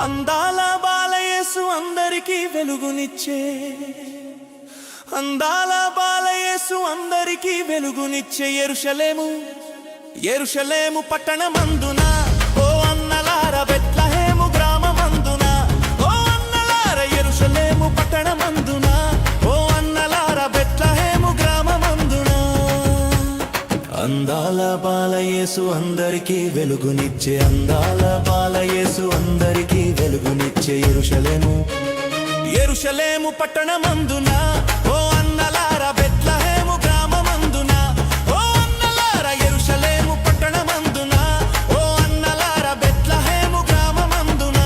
అందాల బాలయేసు అందరికీ వెలుగునిచ్చే, అందాల బాలయేసు అందరికీ వెలుగునిచ్చే యెరూషలేము, యెరూషలేము పట్టణమందున ఓ అన్నలార బెత్లెహేము గ్రామమందున, ఓ అన్నలార యెరూషలేము పట్టణమందున, ఓ అన్నలార బెత్లెహేము గ్రామమందున. అందాల బాలయేసు అందరికీ వెలుగునిచ్చే, అందాల బాలయేసు అందరికీ వెలుగునిచ్చే యెరూషలేము, యెరూషలేము పట్టణమందున, ఓ అన్నలార బెత్లెహేము గ్రామమందున, ఓ అన్నలార యెరూషలేము పట్టణమందున, ఓ అన్నలార బెత్లెహేము గ్రామమందున.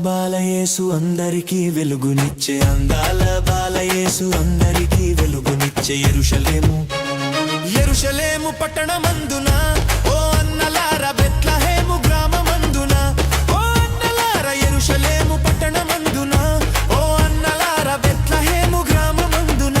బాలయేసు అందరికీ వెలుగునిచ్చే, అందాల బాలయేసు అందరికీ వెలుగునిచ్చే యెరూషలేము, యెరూషలేము పట్టణమందున, ఓ అన్నలార బెత్లెహేము గ్రామమందున, ఓ అన్నలార యెరూషలేము పట్టణమందున, ఓ అన్నలార బెత్లెహేము గ్రామమందున.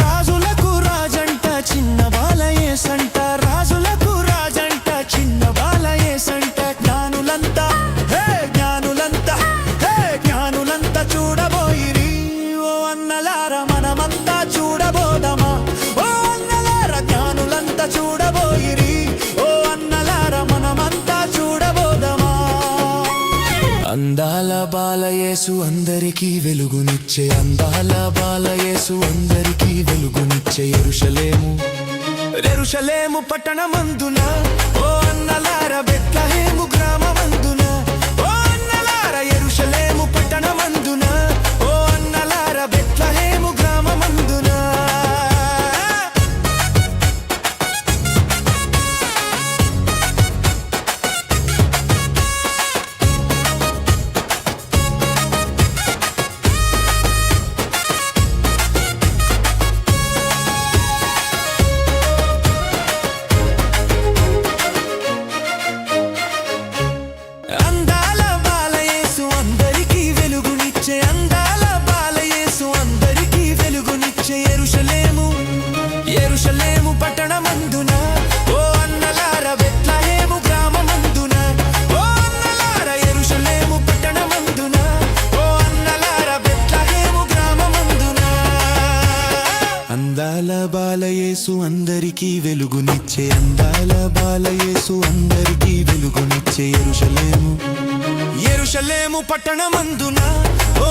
రాజులకు రాజంట చిన్న బాలయేసంట, రాజులకు రాజంట చిన్న బాలయేసంట, జ్ఞానులంతా హే జ్ఞానులంతా, హే జ్ఞానులంతా చూడబోయిరి, ఓ అన్నలార మనమంతా చూడబోదమా, ఓ అన్నలార జ్ఞానులంతా చూడబోయిరి, ఓ అన్నలార మనమంతా చూడబోదమా. అందాల బాలయేసు అందరికీ వెలుగునిచ్చే, అందాల బాలయేసు అందరికీ వెలుగునిచ్చే యెరూషలేము, యెరూషలేము పట్టణమందున, ఓ అన్నలార బెత్లెహేము గ్రామమందున, ఓ అన్నలార యెరూషలేము పట్టణమందున, ఓ అన్నలార బెత్లెహేము గ్రామమందున. అందాల బాలయేసు అందరికీ వెలుగునిచ్చే, అందాల బాలయేసు అందరికీ వెలుగునిచ్చే యెరూషలేము, యెరూషలేము పట్టణమందున, ఓ అన్నలార బెత్లెహేము గ్రామమందున, ఓ అన్నలార యెరూషలేము పట్టణమందున, ఓ అన్నలార బెత్లెహేము గ్రామమందున. అందాల బాలయేసు అందరికీ వెలుగునిచ్చే, అందాల బాలయేసు అందరికీ వెలుగునిచ్చే యెరూషలేము, యెరూషలేము పట్టణమందున, ఓ